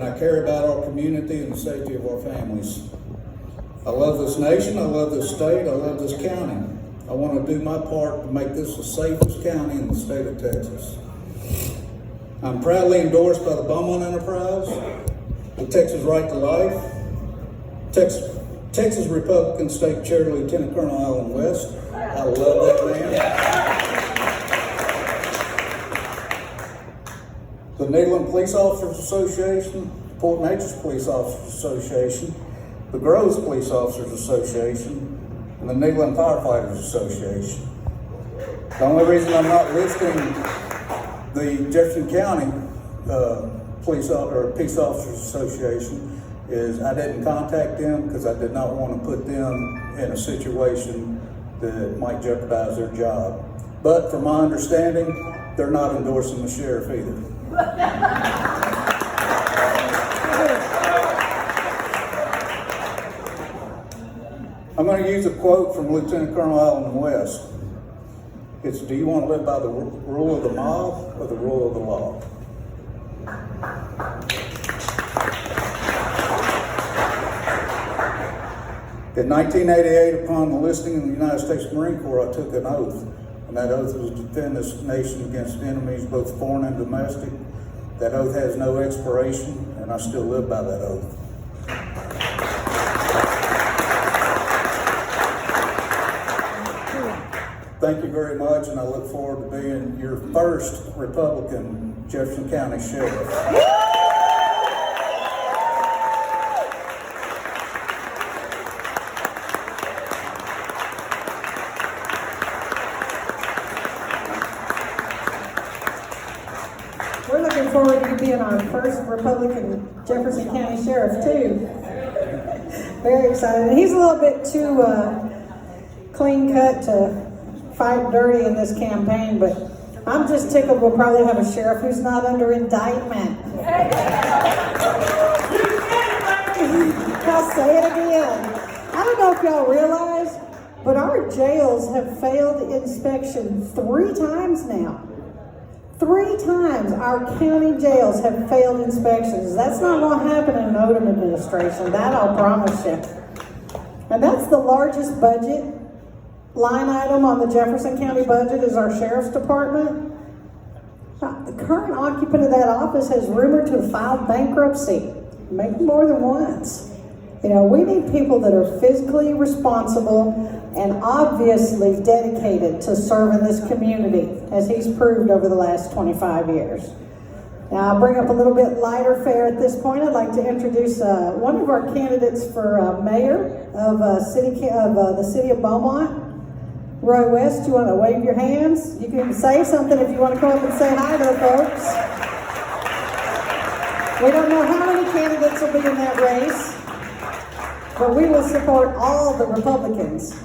and I care about our community and the safety of our families. I love this nation, I love this state, I love this county. I want to do my part to make this the safest county in the state of Texas. I'm proudly endorsed by the Beaumont Enterprise, the Texas Right to Life, Texas Republican State Chair Lieutenant Colonel Alan West. I love that man. The Nederland Police Officers Association, Port Neches Police Officers Association, the Groves Police Officers Association, and the Nederland Firefighters Association. The only reason I'm not listing the Jefferson County Peace Officers Association is I didn't contact them because I did not want to put them in a situation that might jeopardize their job. But from my understanding, they're not endorsing the sheriff either. I'm going to use a quote from Lieutenant Colonel Alan West. It's, do you want to live by the rule of the mob or the rule of the law? In 1988, upon enlisting in the United States Marine Corps, I took an oath, and that oath was to defend this nation against enemies, both foreign and domestic. That oath has no expiration, and I still live by that oath. Thank you very much, and I look forward to being your first Republican Jefferson County Sheriff. We're looking forward to you being our first Republican Jefferson County Sheriff, too. Very excited. He's a little bit too clean cut to fight dirty in this campaign, but I'm just tickled we'll probably have a sheriff who's not under indictment. I'll say it again. I don't know if y'all realize, but our jails have failed inspection 3 times now. 3 times our county jails have failed inspections. That's not going to happen in an Odom administration, that I'll promise you. And that's the largest budget line item on the Jefferson County budget is our sheriff's department. The current occupant of that office has rumored to have filed bankruptcy, maybe more than once. You know, we need people that are physically responsible and obviously dedicated to serving this community, as he's proved over the last 25 years. Now, I'll bring up a little bit lighter fare at this point. I'd like to introduce one of our candidates for mayor of the city of Beaumont. Roy West, you want to wave your hands? You can say something if you want to come up and say hi to the folks. We don't know how many candidates will be in that race, but we will support all the Republicans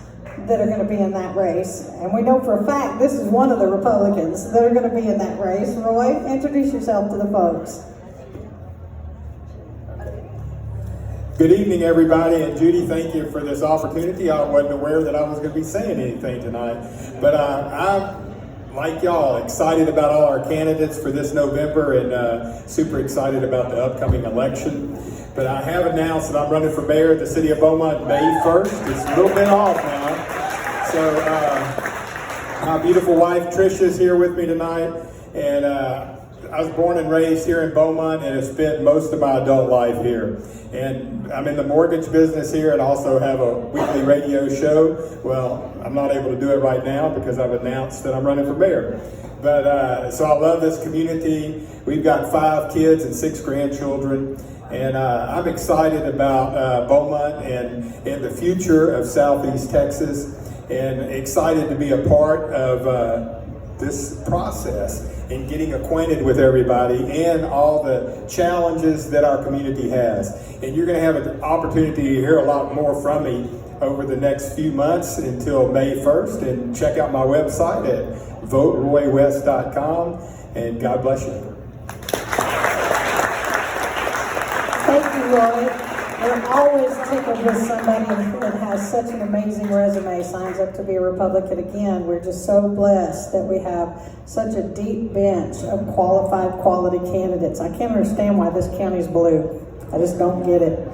that are going to be in that race. And we know for a fact this is one of the Republicans that are going to be in that race. Roy, introduce yourself to the folks. Good evening, everybody, and Judy, thank you for this opportunity. I wasn't aware that I was going to be saying anything tonight, but I'm, like y'all, excited about all our candidates for this November and super excited about the upcoming election. But I have announced that I'm running for mayor of the city of Beaumont May 1st. It's a little bit off now. So my beautiful wife, Tricia, is here with me tonight, and I was born and raised here in Beaumont and have spent most of my adult life here. And I'm in the mortgage business here and also have a weekly radio show. Well, I'm not able to do it right now because I've announced that I'm running for mayor. But so I love this community. We've got 5 kids and 6 grandchildren. And I'm excited about Beaumont and the future of Southeast Texas, and excited to be a part of this process and getting acquainted with everybody and all the challenges that our community has. And you're going to have an opportunity to hear a lot more from me over the next few months until May 1st. And check out my website at voteroywest.com. And God bless you. Thank you, Roy. We're always tickled with somebody that has such an amazing resume, signs up to be a Republican again. We're just so blessed that we have such a deep bench of qualified, quality candidates. I can't understand why this county's blue. I just don't get it.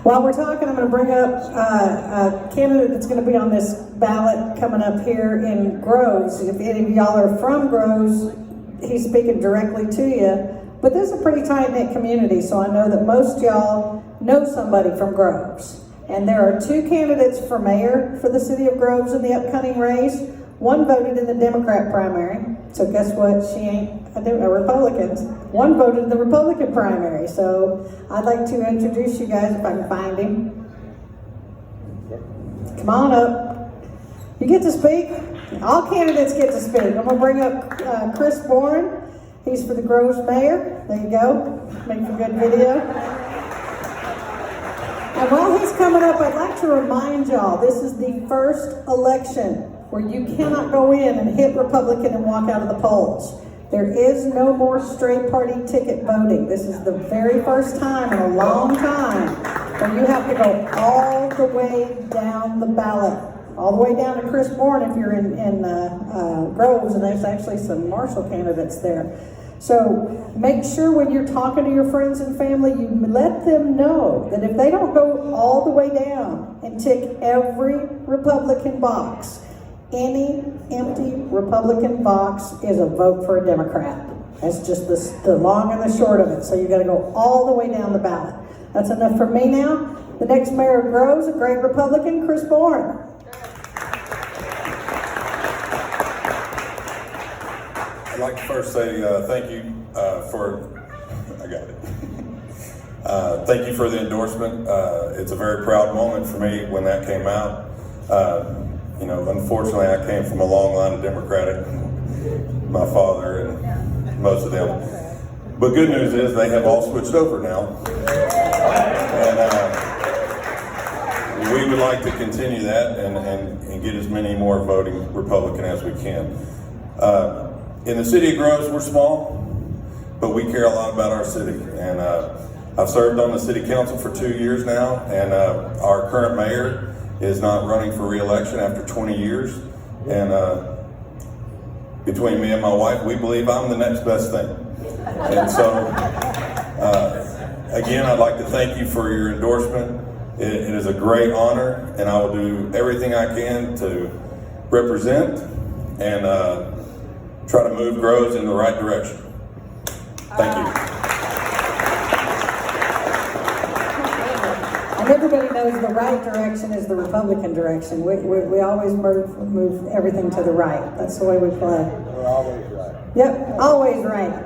While we're talking, I'm going to bring up a candidate that's going to be on this ballot coming up here in Groves. If any of y'all are from Groves, he's speaking directly to you. But this is a pretty tight-knit community, so I know that most y'all know somebody from Groves. And there are two candidates for mayor for the city of Groves in the upcoming race. One voted in the Democrat primary, so guess what? She ain't a Republican. One voted in the Republican primary, so I'd like to introduce you guys if I can find him. Come on up. You get to speak. All candidates get to speak. I'm gonna bring up Chris Boren. He's for the Groves mayor. There you go. Make a good video. And while he's coming up, I'd like to remind y'all, this is the first election where you cannot go in and hit Republican and walk out of the polls. There is no more straight party ticket voting. This is the very first time in a long time where you have to go all the way down the ballot. All the way down to Chris Bourne if you're in Groves, and there's actually some Marshall candidates there. So make sure when you're talking to your friends and family, you let them know that if they don't go all the way down and tick every Republican box, any empty Republican box is a vote for a Democrat. That's just the long and the short of it. So you got to go all the way down the ballot. That's enough for me now. The next mayor of Groves, a great Republican, Chris Bourne. I'd like to first say thank you thank you for the endorsement. It's a very proud moment for me when that came out. Unfortunately, I came from a long line of Democratic, my father and most of them. But good news is they have all switched over now. And we would like to continue that and get as many more voting Republican as we can. In the city of Groves, we're small, but we care a lot about our city. And I've served on the city council for 2 years now, and our current mayor is not running for re-election after 20 years. And between me and my wife, we believe I'm the next best thing. And so, again, I'd like to thank you for your endorsement. It is a great honor, and I will do everything I can to represent and try to move Groves in the right direction. Thank you. And everybody knows the right direction is the Republican direction. We always move everything to the right. That's the way we play. We're always right. Yep, always right.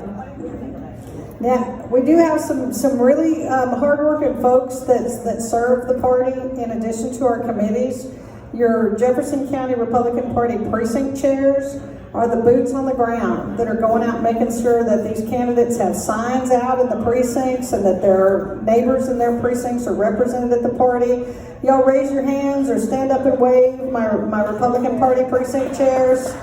Now, we do have some really hardworking folks that serve the party in addition to our committees. Your Jefferson County Republican Party precinct chairs are the boots on the ground that are going out making sure that these candidates have signs out in the precincts and that their neighbors in their precincts are represented at the party. Y'all raise your hands or stand up and wave, my Republican Party precinct chairs.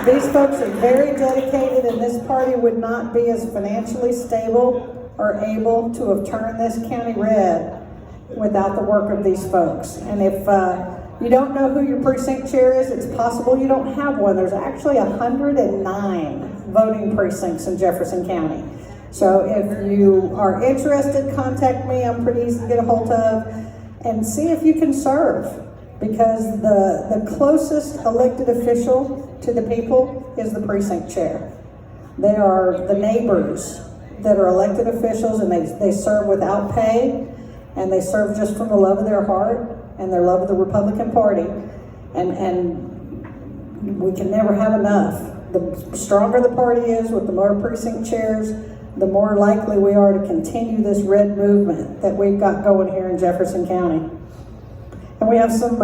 These folks are very dedicated, and this party would not be as financially stable or able to have turned this county red without the work of these folks. And if you don't know who your precinct chair is, it's possible you don't have one. There's actually 109 voting precincts in Jefferson County. So if you are interested, contact me. I'm pretty easy to get a hold of, and see if you can serve, because the closest elected official to the people is the precinct chair. They are the neighbors that are elected officials, and they serve without pay, and they serve just from the love of their heart and their love of the Republican Party. And we can never have enough. The stronger the party is with the more precinct chairs, the more likely we are to continue this red movement that we've got going here in Jefferson County. And we have some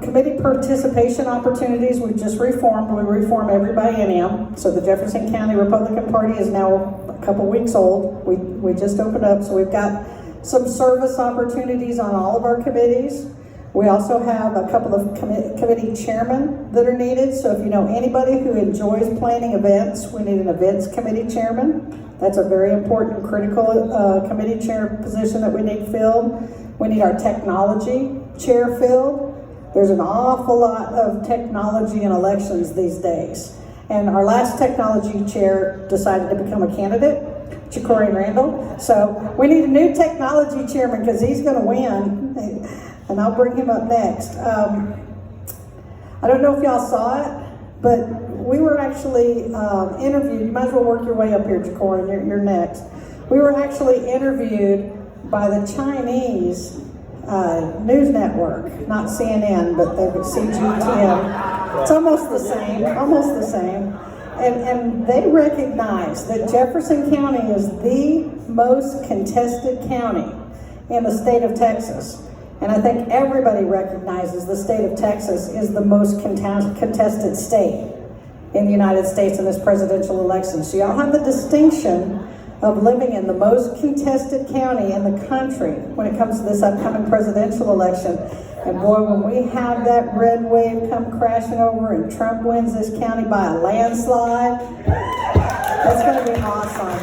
committee participation opportunities. We just reformed. We reform every biennium. So the Jefferson County Republican Party is now a couple weeks old. We just opened up. So we've got some service opportunities on all of our committees. We also have a couple of committee chairmen that are needed. So if you know anybody who enjoys planning events, we need an events committee chairman. That's a very important, critical committee chair position that we need filled. We need our technology chair filled. There's an awful lot of technology in elections these days. And our last technology chair decided to become a candidate, Ja'Cory Randall. So we need a new technology chairman because he's going to win. And I'll bring him up next. I don't know if y'all saw it, but we were actually interviewed. You might as well work your way up here, Ja'Cory, you're next. We were actually interviewed by the Chinese news network, not CNN, but the CGTN. It's almost the same. And they recognize that Jefferson County is the most contested county in the state of Texas. And I think everybody recognizes the state of Texas is the most contested state in the United States in this presidential election. So y'all have the distinction of living in the most contested county in the country when it comes to this upcoming presidential election. And boy, when we have that red wave come crashing over and Trump wins this county by a landslide, that's going to be awesome.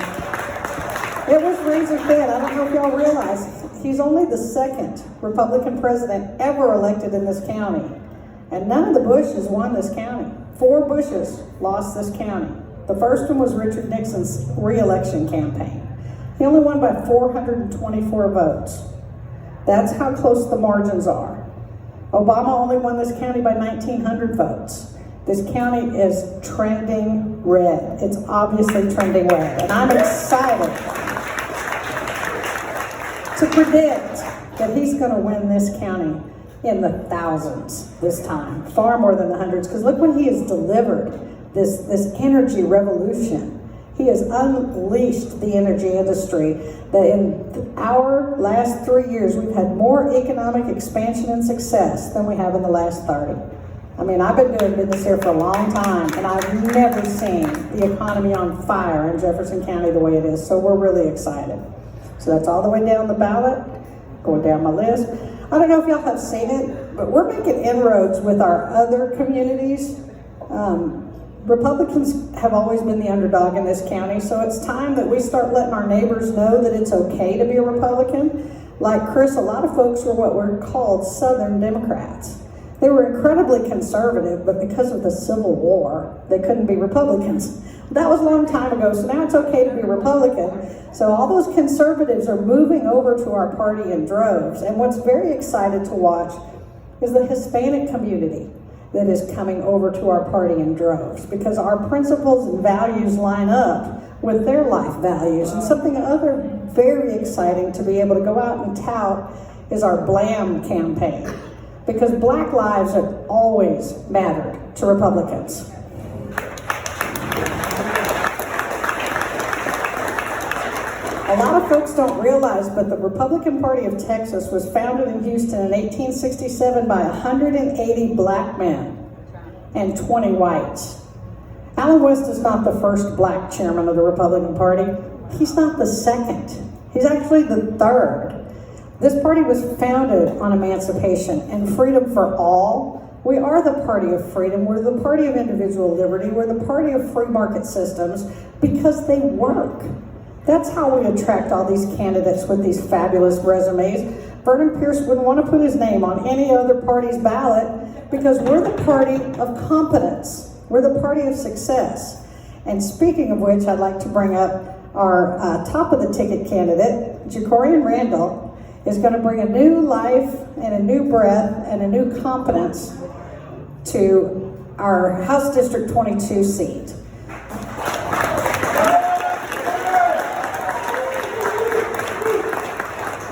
It was razor thin. I don't know if y'all realize, he's only the second Republican president ever elected in this county. And none of the Bushes won this county. 4 Bushes lost this county. The first one was Richard Nixon's re-election campaign. He only won by 424 votes. That's how close the margins are. Obama only won this county by 1,900 votes. This county is trending red. It's obviously trending red. And I'm excited to predict that he's going to win this county in the thousands this time, far more than the hundreds, because look what he has delivered, this energy revolution. He has unleashed the energy industry that in our last 3 years, we've had more economic expansion and success than we have in the last 30. I mean, I've been doing business here for a long time, and I've never seen the economy on fire in Jefferson County the way it is, so we're really excited. So that's all the way down the ballot, going down my list. I don't know if y'all have seen it, but we're making inroads with our other communities. Republicans have always been the underdog in this county, so it's time that we start letting our neighbors know that it's okay to be a Republican. Like Chris, a lot of folks were what were called Southern Democrats. They were incredibly conservative, but because of the Civil War, they couldn't be Republicans. That was a long time ago, so now it's okay to be a Republican. So all those conservatives are moving over to our party in droves. And what's very exciting to watch is the Hispanic community that is coming over to our party in droves, because our principles and values line up with their life values. And something other very exciting to be able to go out and tout is our BLAM campaign, because Black lives have always mattered to Republicans. A lot of folks don't realize, but the Republican Party of Texas was founded in Houston in 1867 by 180 black men and 20 whites. Allen West is not the first black chairman of the Republican Party. He's not the second. He's actually the third. This party was founded on emancipation and freedom for all. We are the party of freedom. We're the party of individual liberty. We're the party of free market systems because they work. That's how we attract all these candidates with these fabulous resumes. Vernon Pierce wouldn't want to put his name on any other party's ballot because we're the party of competence. We're the party of success. And speaking of which, I'd like to bring up our top of the ticket candidate, Ja'Cory Randall, is going to bring a new life and a new breath and a new competence to our House District 22 seat.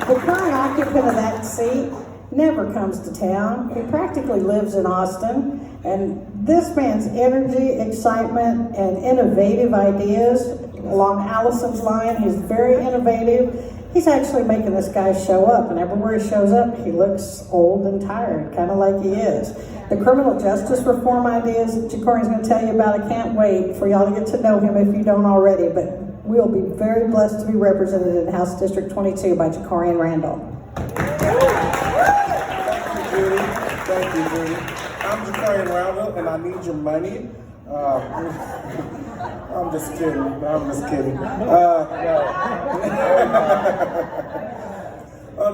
The current occupant of that seat never comes to town. He practically lives in Austin, and this man's energy, excitement, and innovative ideas along Allison's line, he's very innovative. He's actually making this guy show up, and everywhere he shows up, he looks old and tired, kind of like he is. The criminal justice reform ideas that Ja'Cory's going to tell you about, I can't wait for y'all to get to know him if you don't already, but we'll be very blessed to be represented in House District 22 by Ja'Cory Randall. Thank you, Judy. Thank you, Judy. I'm Jaquarian Roundup, and I need your money. I'm just kidding.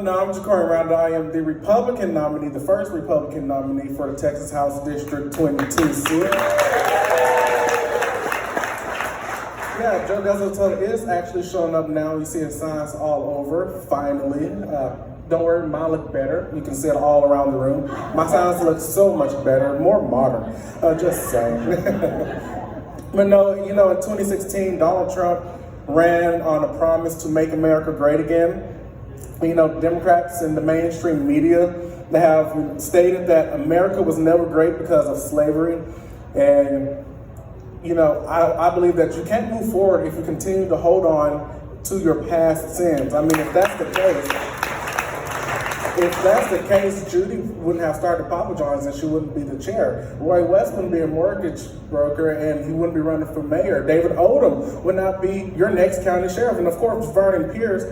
No, I'm Jaquarian Roundup. I am the Republican nominee, the first Republican nominee for the Texas House District 22 seat. Yeah, Joe Desoltero is actually showing up now. You see his signs all over, finally. Don't worry, mine look better. You can see it all around the room. My signs look so much better, more modern. Just saying. But no, in 2016, Donald Trump ran on a promise to make America great again. Democrats in the mainstream media, they have stated that America was never great because of slavery. And, I believe that you can't move forward if you continue to hold on to your past sins. I mean, if that's the case, Judy wouldn't have started Papa John's and she wouldn't be the chair. Roy West wouldn't be a mortgage broker and he wouldn't be running for mayor. David Odom would not be your next county sheriff. And of course, Vernon Pierce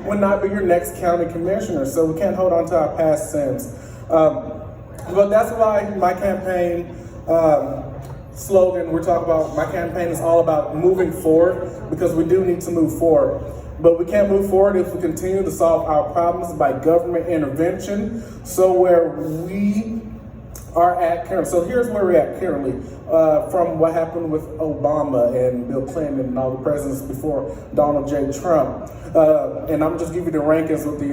would not be your next county commissioner. So we can't hold on to our past sins. But that's why my campaign slogan, my campaign is all about moving forward, because we do need to move forward. But we can't move forward if we continue to solve our problems by government intervention. So where we are at currently, so here's where we're at currently, from what happened with Obama and Bill Clinton and all the presidents before Donald J. Trump. And I'm just giving you the rankings of the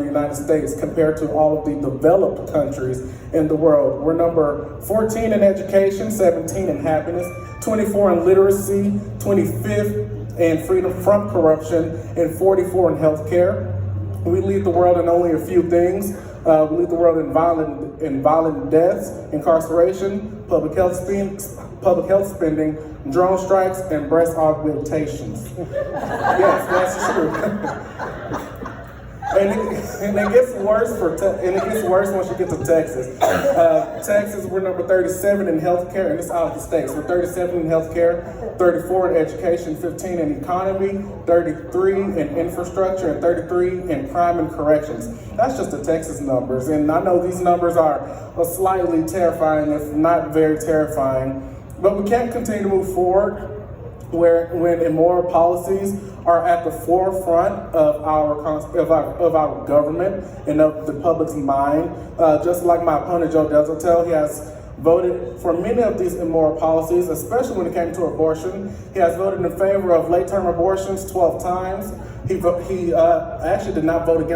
United States compared to all of the developed countries in the world. We're number 14 in education, 17 in happiness, 24 in literacy, 25th in freedom from corruption, and 44 in healthcare. We lead the world in only a few things. We lead the world in violent deaths, incarceration, public health spending, drone strikes, and breast augmentations. Yes, that's true. And it gets worse once you get to Texas. Texas, we're number 37 in healthcare, and it's out of the states. We're 37 in healthcare, 34 in education, 15 in economy, 33 in infrastructure, and 33 in crime and corrections. That's just the Texas numbers, and I know these numbers are slightly terrifying, if not very terrifying, but we can't continue to move forward when immoral policies are at the forefront of our government and of the public's mind. Just like my opponent, Joe Desoltero, he has voted for many of these immoral policies, especially when it came to abortion. He has voted in favor of late-term abortions 12 times. He actually did not vote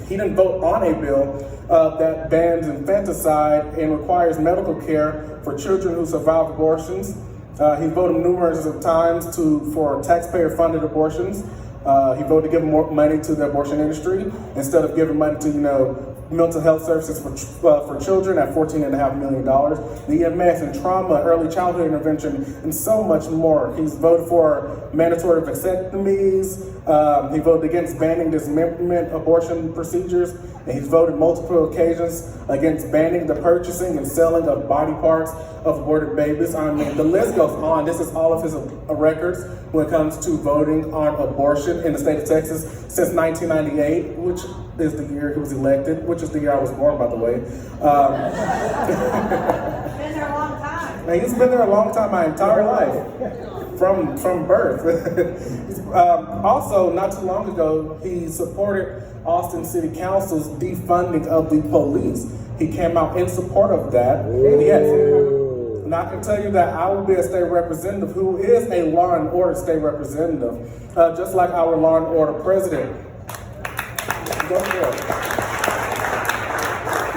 he didn't vote on a bill that bans infanticide and requires medical care for children who survive abortions. He voted numerous of times for taxpayer-funded abortions. He voted to give more money to the abortion industry instead of giving money to, mental health services for children at $14.5 million. The EMS and trauma, early childhood intervention, and so much more. He's voted for mandatory vasectomies. He voted against banning dismemberment abortion procedures. And he's voted multiple occasions against banning the purchasing and selling of body parts of aborted babies. I mean, the list goes on. This is all of his records when it comes to voting on abortion in the state of Texas since 1998, which is the year he was elected, which is the year I was born, by the way. Been there a long time. And he's been there a long time, my entire life, from birth. Also, not too long ago, he supported Austin City Council's defunding of the police. He came out in support of that. Yes. And I can tell you that I will be a state representative who is a law and order state representative, just like our law and order president. Go for it.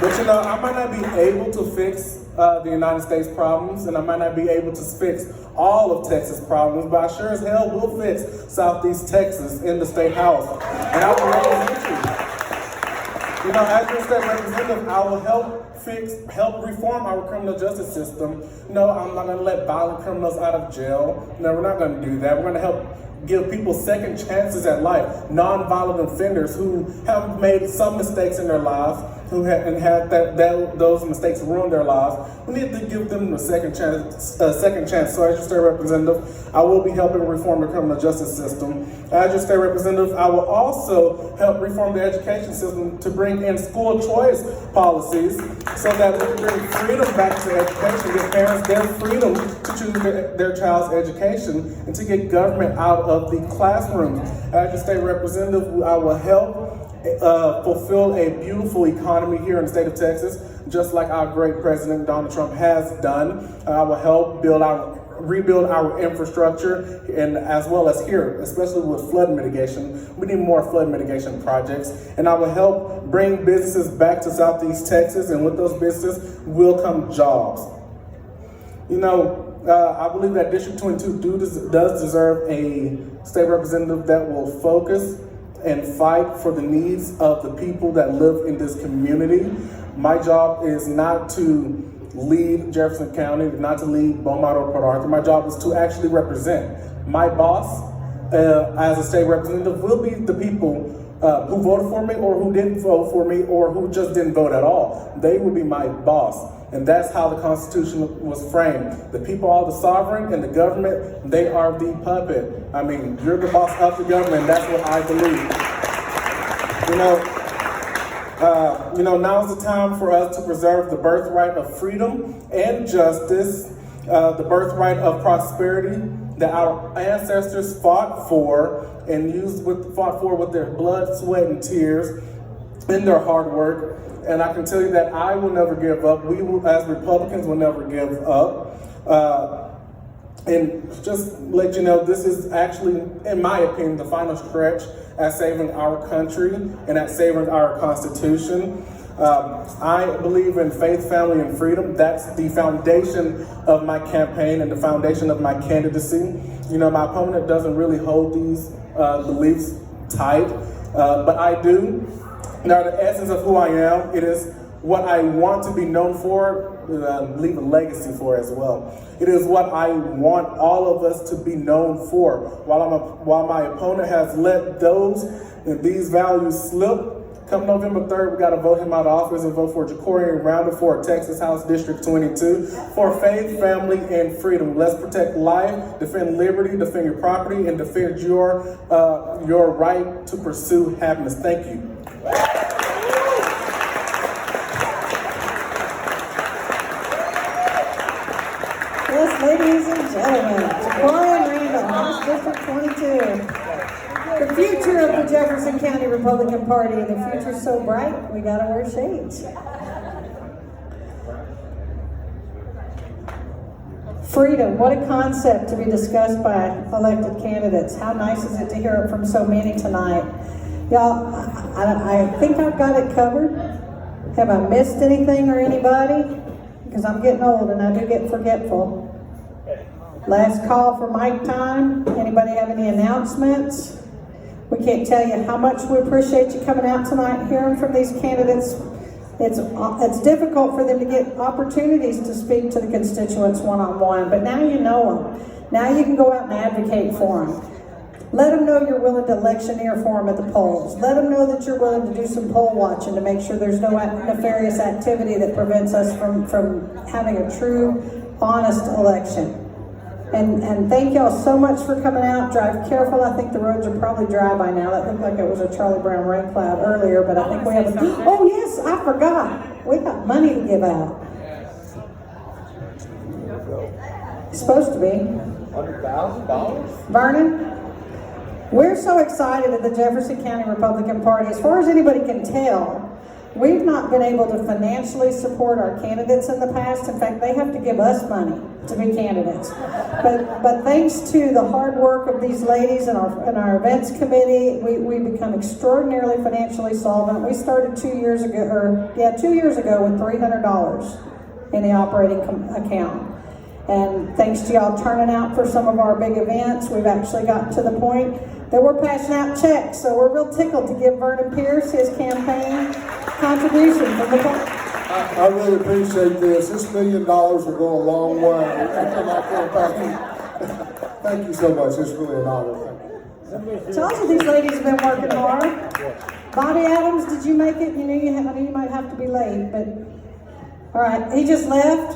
But I might not be able to fix the United States problems, and I might not be able to fix all of Texas problems, but I sure as hell will fix Southeast Texas in the state house. And I will represent you. As your state representative, I will help reform our criminal justice system. No, I'm not gonna let violent criminals out of jail. No, we're not gonna do that. We're gonna help give people second chances at life. Non-violent offenders who have made some mistakes in their lives and had those mistakes ruin their lives. We need to give them a second chance. So as your state representative, I will be helping reform the criminal justice system. As your state representative, I will also help reform the education system to bring in school choice policies so that we can bring freedom back to education, give parents their freedom to choose their child's education, and to get government out of the classroom. As your state representative, I will help fulfill a beautiful economy here in the state of Texas, just like our great President Donald Trump has done. I will help rebuild our infrastructure, and as well as here, especially with flood mitigation. We need more flood mitigation projects, and I will help bring businesses back to Southeast Texas, and with those businesses will come jobs. You know, I believe that District 22 does deserve a state representative that will focus and fight for the needs of the people that live in this community. My job is not to lead Jefferson County, not to lead Beaumont or Port Arthur. My job is to actually represent. My boss, as a state representative, will be the people who voted for me or who didn't vote for me or who just didn't vote at all. They will be my boss. And that's how the Constitution was framed. The people are the sovereign, and the government, they are the puppet. I mean, you're the boss of the government. That's what I believe. Now's the time for us to preserve the birthright of freedom and justice, the birthright of prosperity that our ancestors fought for and fought for with their blood, sweat, and tears, and their hard work. And I can tell you that I will never give up. We will, as Republicans, will never give up. And just let you know, this is actually, in my opinion, the final stretch at saving our country and at saving our Constitution. I believe in faith, family, and freedom. That's the foundation of my campaign and the foundation of my candidacy. You know, my opponent doesn't really hold these beliefs tight, but I do. Now, the essence of who I am, it is what I want to be known for, leave a legacy for as well. It is what I want all of us to be known for. While my opponent has let these values slip, come November 3rd, we got to vote him out of office and vote for Jacorian Rounder for Texas House District 22 for faith, family, and freedom. Let's protect life, defend liberty, defend your property, and defend your right to pursue happiness. Thank you. Yes, ladies and gentlemen, Jacorian Randall, House District 22. The future of the Jefferson County Republican Party. The future's so bright, we gotta wear shades. Freedom, what a concept to be discussed by elected candidates. How nice is it to hear it from so many tonight. Y'all, I think I've got it covered. Have I missed anything or anybody? Because I'm getting old and I do get forgetful. Last call for mic time. Anybody have any announcements? We can't tell you how much we appreciate you coming out tonight, hearing from these candidates. It's difficult for them to get opportunities to speak to the constituents one-on-one, but now you know them. Now you can go out and advocate for them. Let them know you're willing to electioneer for them at the polls. Let them know that you're willing to do some poll watching to make sure there's no nefarious activity that prevents us from having a true, honest election. And thank y'all so much for coming out. Drive careful. I think the roads are probably dry by now. That looked like it was a Charlie Brown rain cloud earlier, but I think we have oh yes, I forgot. We got money to give out. It's supposed to be. $100,000? Vernon? We're so excited at the Jefferson County Republican Party. As far as anybody can tell, we've not been able to financially support our candidates in the past. In fact, they have to give us money to be candidates. But thanks to the hard work of these ladies and our events committee, we become extraordinarily financially solvent. We started 2 years ago with $300 in the operating account. And thanks to y'all turning out for some of our big events, we've actually gotten to the point that we're passing out checks. So we're real tickled to give Vernon Pierce his campaign contribution from the party. I really appreciate this. This $1 million will go a long way in my campaign. Thank you so much. It's really an honor. Told you these ladies have been working hard. Bobby Adams, did you make it? I knew you might have to be late, but, all right, he just left.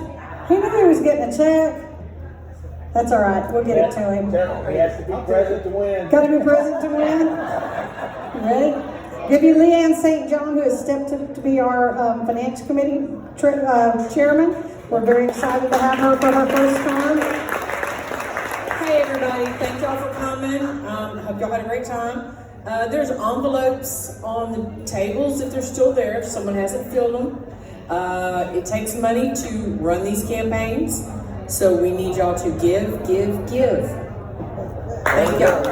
He knew he was getting a check. That's all right, we'll get it to him. He has to be present to win. Gotta be present to win. You ready? Give you Leanne St. John, who has stepped up to be our finance committee chairman. We're very excited to have her for her first term. Hey everybody, thank y'all for coming. Hope y'all had a great time. There's envelopes on the tables if they're still there, if someone hasn't filled them. It takes money to run these campaigns, so we need y'all to give. Thank y'all.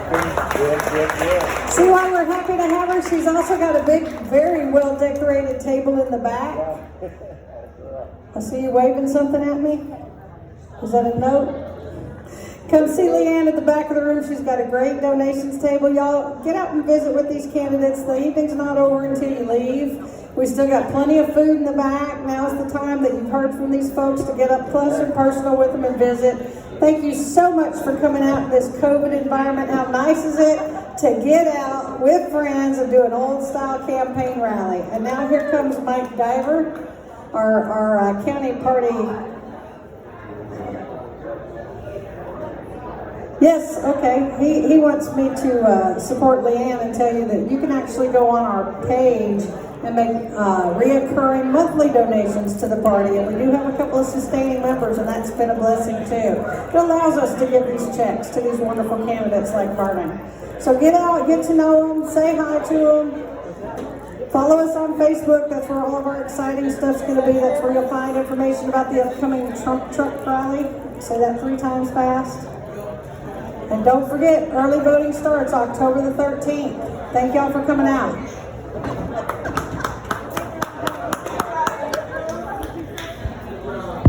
See why we're happy to have her? She's also got a big, very well decorated table in the back. I see you waving something at me. Is that a note? Come see Leanne at the back of the room. She's got a great donations table. Y'all get out and visit with these candidates. The evening's not over until you leave. We still got plenty of food in the back. Now's the time that you've heard from these folks to get up close and personal with them and visit. Thank you so much for coming out in this COVID environment. How nice is it to get out with friends and do an old style campaign rally? And now here comes Mike Diver, our county party. Yes, okay. He wants me to support Leanne and tell you that you can actually go on our page and make reoccurring monthly donations to the party. And we do have a couple of sustaining members, and that's been a blessing too. It allows us to give these checks to these wonderful candidates like Vernon. So get out, get to know them, say hi to them. Follow us on Facebook. That's where all of our exciting stuff's going to be. That's where you'll find information about the upcoming Trump truck rally. Say that 3 times fast. And don't forget, early voting starts October the 13th. Thank y'all for coming out.